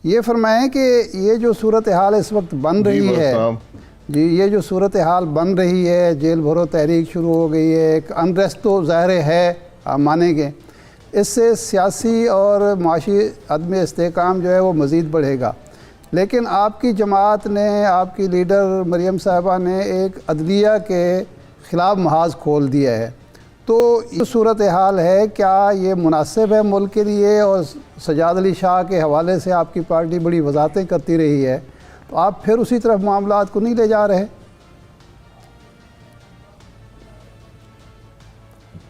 یہ فرمائیں کہ یہ جو صورتحال اس وقت بن رہی ہے جی، یہ جو صورتحال بن رہی ہے، جیل بھرو تحریک شروع ہو گئی ہے، ایک انریسٹ تو ظاہر ہے، آپ مانیں گے، اس سے سیاسی اور معاشی عدم استحکام جو ہے وہ مزید بڑھے گا۔ لیکن آپ کی جماعت نے، آپ کی لیڈر مریم صاحبہ نے ایک عدلیہ کے خلاف محاذ کھول دیا ہے، تو یہ صورتحال ہے، کیا یہ مناسب ہے ملک کے لیے؟ اور سجاد علی شاہ کے حوالے سے آپ کی پارٹی بڑی وضاحتیں کرتی رہی ہے، تو آپ پھر اسی طرف معاملات کو نہیں لے جا رہے؟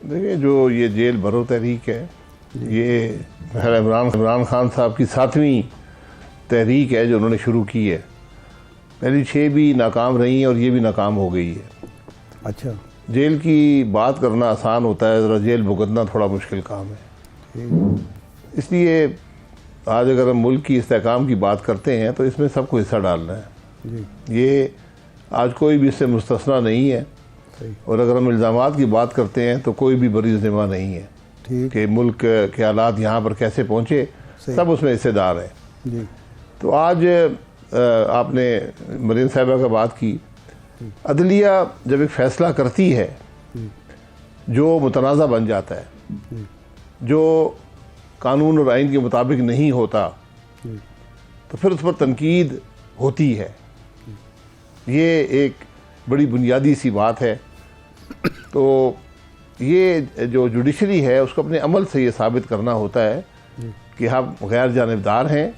دیکھیں، جو یہ جیل بھرو تحریک ہے، یہ عمران خان صاحب کی 7ویں تحریک ہے جو انہوں نے شروع کی ہے۔ پہلی 6 بھی ناکام رہی ہیں اور یہ بھی ناکام ہو گئی ہے۔ اچھا، جیل کی بات کرنا آسان ہوتا ہے، ذرا جیل بھگتنا تھوڑا مشکل کام ہے۔ اس لیے آج اگر ہم ملک کی استحکام کی بات کرتے ہیں تو اس میں سب کو حصہ ڈالنا ہے۔ یہ آج کوئی بھی اس سے مستثنا نہیں ہے، اور اگر ہم الزامات کی بات کرتے ہیں تو کوئی بھی بری ذمہ نہیں ہے کہ ملک کے حالات یہاں پر کیسے پہنچے، سب اس میں حصے دار ہیں۔ تو آج آپ نے مریم صاحبہ کا بات کی، عدلیہ جب ایک فیصلہ کرتی ہے جو متنازع بن جاتا ہے، جو قانون اور آئین کے مطابق نہیں ہوتا، تو پھر اس پر تنقید ہوتی ہے۔ یہ ایک بڑی بنیادی سی بات ہے۔ تو یہ جو جوڈیشری ہے اس کو اپنے عمل سے یہ ثابت کرنا ہوتا ہے کہ ہم غیر جانبدار ہیں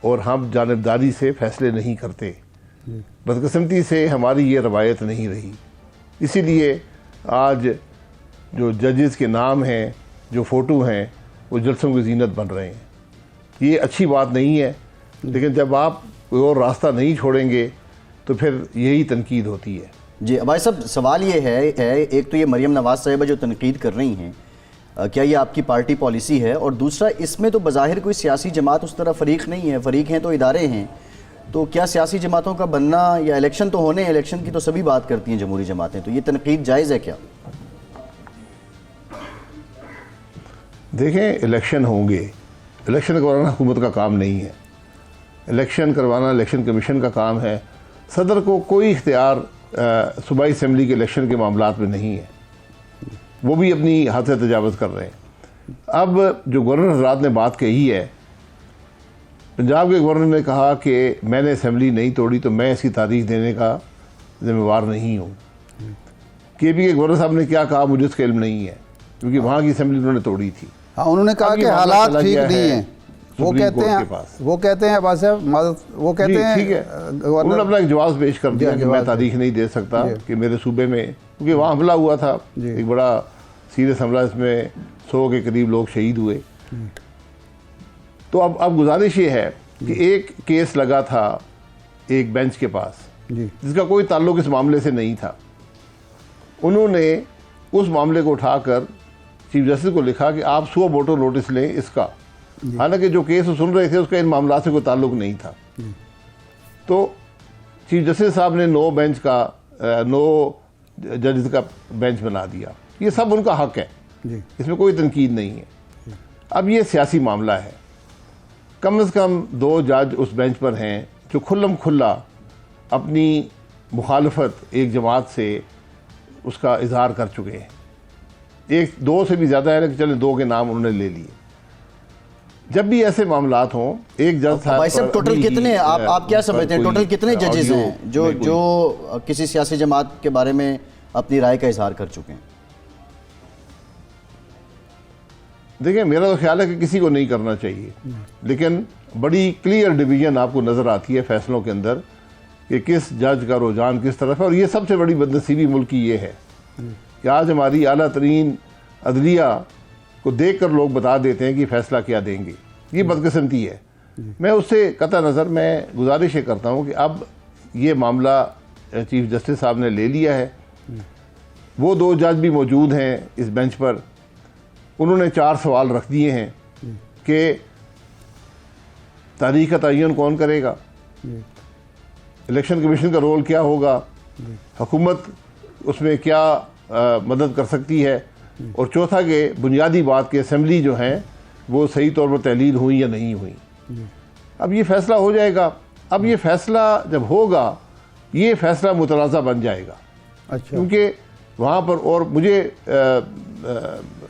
اور ہم جانبداری سے فیصلے نہیں کرتے۔ بدقسمتی سے ہماری یہ روایت نہیں رہی، اسی لیے آج جو ججز کے نام ہیں، جو فوٹو ہیں، وہ جلسوں کی زینت بن رہے ہیں۔ یہ اچھی بات نہیں ہے، لیکن جب آپ کوئی اور راستہ نہیں چھوڑیں گے تو پھر یہی تنقید ہوتی ہے۔ جی عباس صاحب، سوال یہ ہے، ایک تو یہ مریم نواز صاحبہ جو تنقید کر رہی ہیں، کیا یہ آپ کی پارٹی پالیسی ہے؟ اور دوسرا، اس میں تو بظاہر کوئی سیاسی جماعت اس طرح فریق نہیں ہے، فریق ہیں تو ادارے ہیں، تو کیا سیاسی جماعتوں کا بننا، یا الیکشن تو ہونے، الیکشن کی تو سبھی بات کرتی ہیں جمہوری جماعتیں، تو یہ تنقید جائز ہے کیا؟ دیکھیں، الیکشن ہوں گے، الیکشن کروانا حکومت کا کام نہیں ہے، الیکشن کروانا الیکشن کمیشن کا کام ہے۔ صدر کو کوئی اختیار صوبائی اسمبلی کے الیکشن کے معاملات میں نہیں ہے، وہ بھی اپنی حد سے تجاوز کر رہے ہیں۔ اب جو گورنر حضرات نے بات کہی ہے، پنجاب کے گورنر نے کہا کہ میں نے اسمبلی نہیں توڑی تو میں اس کی تاریخ دینے کا ذمہ وار نہیں ہوں۔ کے پی کے گورنر صاحب نے کیا کہا مجھے اس کا علم نہیں ہے، کیونکہ وہاں کی اسمبلی انہوں نے توڑی تھی۔ ہاں، انہوں نے کہا کہ حالات ٹھیک نہیں ہیں، وہ کہتے ہیں عباس صاحب، وہ کہتے ہیں، ٹھیک ہے، انہوں نے اپنا ایک جواز پیش کر دیا کہ میں تاریخ نہیں دے سکتا کہ میرے صوبے میں، کیونکہ وہاں حملہ ہوا تھا، ایک بڑا سیریس حملہ، اس میں 100 کے قریب لوگ شہید ہوئے۔ تو اب گزارش یہ ہے کہ ایک کیس لگا تھا ایک بینچ کے پاس جس کا کوئی تعلق اس معاملے سے نہیں تھا، انہوں نے اس معاملے کو اٹھا کر چیف جسٹس کو لکھا کہ آپ سو موٹو نوٹس لیں اس کا، حالانکہ جو کیس وہ سن رہے تھے اس کا ان معاملات سے کوئی تعلق نہیں تھا۔ تو چیف جسٹس صاحب نے 9 ججز کا بینچ بنا دیا۔ یہ سب ان کا حق ہے، اس میں کوئی تنقید نہیں ہے۔ اب یہ سیاسی معاملہ ہے، کم از کم 2 جج اس بینچ پر ہیں جو کھلم کھلا اپنی مخالفت ایک جماعت سے اس کا اظہار کر چکے ہیں۔ 2 سے بھی زیادہ ہے کہ چلیں 2 کے نام انہوں نے لے لیے۔ جب بھی ایسے معاملات ہوں، ایک جج صاحب ٹوٹل کتنے، آپ کیا سمجھتے ہیں ٹوٹل کتنے ججز ہیں جو کسی سیاسی جماعت کے بارے میں اپنی رائے کا اظہار کر چکے ہیں؟ دیکھیں، میرا تو خیال ہے کہ کسی کو نہیں کرنا چاہیے، لیکن بڑی کلیئر ڈویژن آپ کو نظر آتی ہے فیصلوں کے اندر کہ کس جج کا رجحان کس طرف ہے۔ اور یہ سب سے بڑی بدنصیبی ملک کی یہ ہے کہ آج ہماری اعلیٰ ترین عدلیہ کو دیکھ کر لوگ بتا دیتے ہیں کہ فیصلہ کیا دیں گے۔ یہ بدقسمتی ہے۔ میں اس سے قطع نظر میں گزارش یہ کرتا ہوں کہ اب یہ معاملہ چیف جسٹس صاحب نے لے لیا ہے، وہ 2 جج بھی موجود ہیں اس بینچ پر، انہوں نے 4 سوال رکھ دیے ہیں کہ تاریخ کا تعین کون کرے گا، الیکشن کمیشن کا رول کیا ہوگا، حکومت اس میں کیا مدد کر سکتی ہے، اور چوتھا کہ بنیادی بات کہ اسمبلی جو ہیں وہ صحیح طور پر تحلیل ہوئی یا نہیں ہوئی۔ اب یہ فیصلہ ہو جائے گا. اب یہ فیصلہ جب ہوگا یہ فیصلہ متنازع بن جائے گا. اچھا. کیونکہ وہاں پر اور مجھے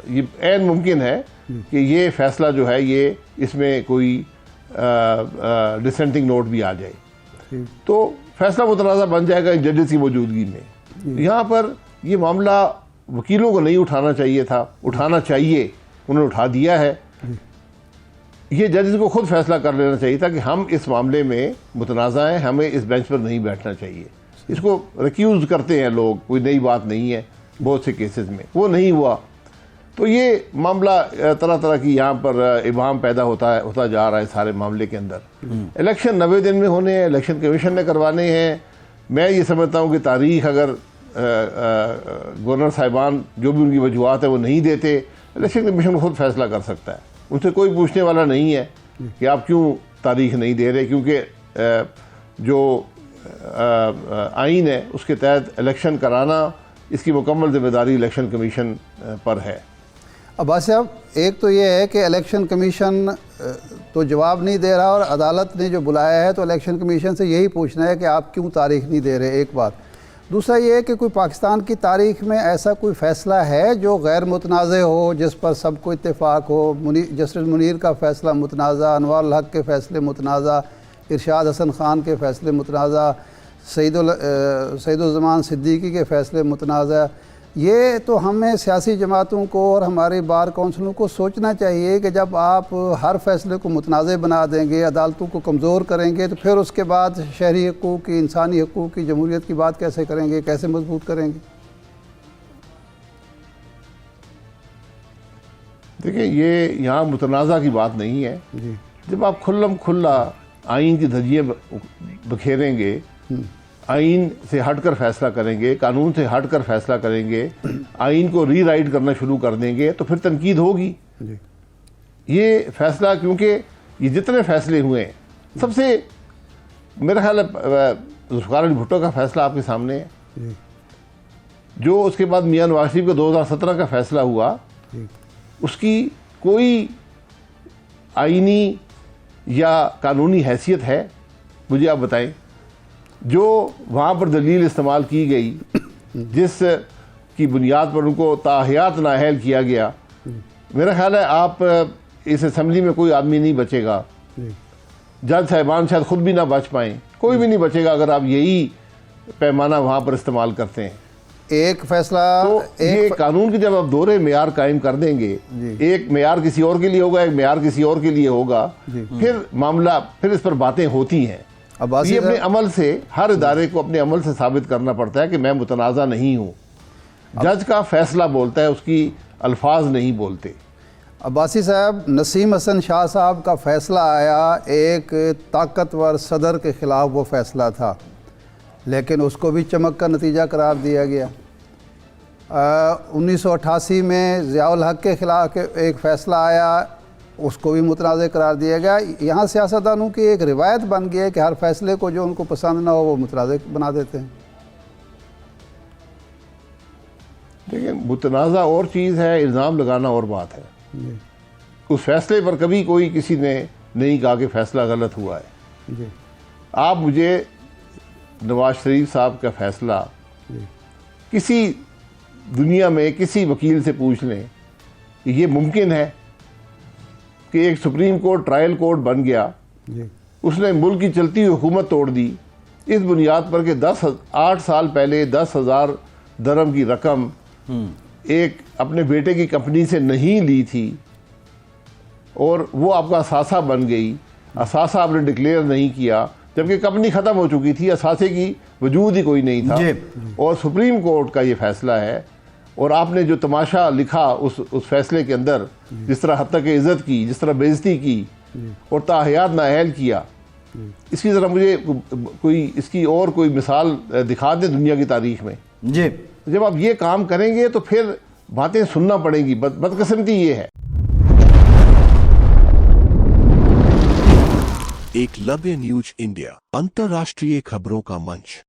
یہ عین ممکن ہے کہ یہ فیصلہ جو ہے یہ اس میں کوئی ڈسینٹنگ نوٹ بھی آ جائے تو فیصلہ متنازع بن جائے گا ججز کی موجودگی میں. یہاں پر یہ معاملہ وکیلوں کو نہیں اٹھانا چاہیے تھا, اٹھانا چاہیے, انہوں نے اٹھا دیا ہے. یہ ججز کو خود فیصلہ کر لینا چاہیے تھا کہ ہم اس معاملے میں متنازع ہیں, ہمیں اس بینچ پر نہیں بیٹھنا چاہیے. اس کو ریکیوز کرتے ہیں لوگ, کوئی نئی بات نہیں ہے بہت سے کیسز میں, وہ نہیں ہوا. تو یہ معاملہ طرح طرح کی یہاں پر ابہام پیدا ہوتا جا رہا ہے سارے معاملے کے اندر. الیکشن 90 دن میں ہونے ہیں, الیکشن کمیشن نے کروانے ہیں. میں یہ سمجھتا ہوں کہ تاریخ اگر گورنر صاحبان جو بھی ان کی وجوہات ہے وہ نہیں دیتے, الیکشن کمیشن خود فیصلہ کر سکتا ہے. ان سے کوئی پوچھنے والا نہیں ہے کہ آپ کیوں تاریخ نہیں دے رہے, کیونکہ جو آئین ہے اس کے تحت الیکشن کرانا اس کی مکمل ذمہ داری الیکشن کمیشن پر ہے. عباس صاحب, ایک تو یہ ہے کہ الیکشن کمیشن تو جواب نہیں دے رہا اور عدالت نے جو بلایا ہے تو الیکشن کمیشن سے یہی پوچھنا ہے کہ آپ کیوں تاریخ نہیں دے رہے, ایک بات. دوسرا یہ ہے کہ کوئی پاکستان کی تاریخ میں ایسا کوئی فیصلہ ہے جو غیر متنازع ہو, جس پر سب کو اتفاق ہو. جسٹس منیر کا فیصلہ متنازع, انوار الحق کے فیصلے متنازع, ارشاد حسن خان کے فیصلے متنازع, سعید الزمان صدیقی کے فیصلے متنازع. یہ تو ہمیں سیاسی جماعتوں کو اور ہماری بار کونسلوں کو سوچنا چاہیے کہ جب آپ ہر فیصلے کو متنازع بنا دیں گے, عدالتوں کو کمزور کریں گے, تو پھر اس کے بعد شہری حقوق کی, انسانی حقوق کی, جمہوریت کی بات کیسے کریں گے, کیسے مضبوط کریں گے؟ دیکھیں, یہ یہاں متنازع کی بات نہیں ہے. جب آپ کھلم کھلا آئین کی دھجیاں بکھیریں گے, آئین سے ہٹ کر فیصلہ کریں گے, قانون سے ہٹ کر فیصلہ کریں گے, آئین کو ری رائٹ کرنا شروع کر دیں گے, تو پھر تنقید ہوگی. یہ فیصلہ, کیونکہ یہ جتنے فیصلے ہوئے ہیں, سب سے میرا خیال ہے ذوالفقار علی بھٹو کا فیصلہ آپ کے سامنے ہے. جو اس کے بعد میاں نواز شریف کا 2017 کا فیصلہ ہوا, اس کی کوئی آئینی یا قانونی حیثیت ہے مجھے آپ بتائیں. جو وہاں پر دلیل استعمال کی گئی, جس کی بنیاد پر ان کو تاحیات نااہل کیا گیا, میرا خیال ہے آپ اس اسمبلی میں کوئی آدمی نہیں بچے گا. جج صاحبان شاید خود بھی نہ بچ پائیں, کوئی بھی نہیں بچے گا اگر آپ یہی پیمانہ وہاں پر استعمال کرتے ہیں. ایک فیصلہ, یہ قانون کی جب آپ دورے معیار قائم کر دیں گے, ایک معیار کسی اور کے لیے ہوگا, ایک معیار کسی اور کے لیے ہوگا, پھر معاملہ, پھر اس پر باتیں ہوتی ہیں. یہ اپنے عمل سے, ہر ادارے کو اپنے عمل سے ثابت کرنا پڑتا ہے کہ میں متنازع نہیں ہوں. جج کا فیصلہ بولتا ہے, اس کی الفاظ نہیں بولتے. عباسی صاحب, نسیم حسن شاہ صاحب کا فیصلہ آیا, ایک طاقتور صدر کے خلاف وہ فیصلہ تھا, لیکن اس کو بھی چمک کا نتیجہ قرار دیا گیا. 1988 میں ضیاء الحق کے خلاف ایک فیصلہ آیا, اس کو بھی متنازع قرار دیا گیا. یہاں سیاستدانوں کی ایک روایت بن گئی ہے کہ ہر فیصلے کو جو ان کو پسند نہ ہو وہ متنازع بنا دیتے ہیں. دیکھیں, متنازع اور چیز ہے, الزام لگانا اور بات ہے. اس فیصلے پر کبھی کوئی کسی نے نہیں کہا کہ فیصلہ غلط ہوا ہے. آپ مجھے نواز شریف صاحب کا فیصلہ کسی دنیا میں کسی وکیل سے پوچھ لیں کہ یہ ممکن ہے کہ ایک سپریم کورٹ ٹرائل کورٹ بن گیا, اس نے ملک کی چلتی ہوئی حکومت توڑ دی اس بنیاد پر کہ 8 سال پہلے 10,000 درہم کی رقم ایک اپنے بیٹے کی کمپنی سے نہیں لی تھی اور وہ آپ کا اثاثہ بن گئی. اثاثہ آپ نے ڈکلیئر نہیں کیا جبکہ کمپنی ختم ہو چکی تھی, اثاثے کی وجود ہی کوئی نہیں تھا. اور سپریم کورٹ کا یہ فیصلہ ہے, اور آپ نے جو تماشا لکھا اس فیصلے کے اندر, جس طرح حد تک عزت کی, جس طرح بےعزتی کی اور تاحیات نااہل کیا, اس کی ذرا مجھے کوئی اس کی اور کوئی مثال دکھا دیں دنیا کی تاریخ میں. جب آپ یہ کام کریں گے تو پھر باتیں سننا پڑیں گی. بدقسمتی یہ ہے. ایک لبِ نیوز انڈیا, انترراشٹریہ خبروں کا منچ.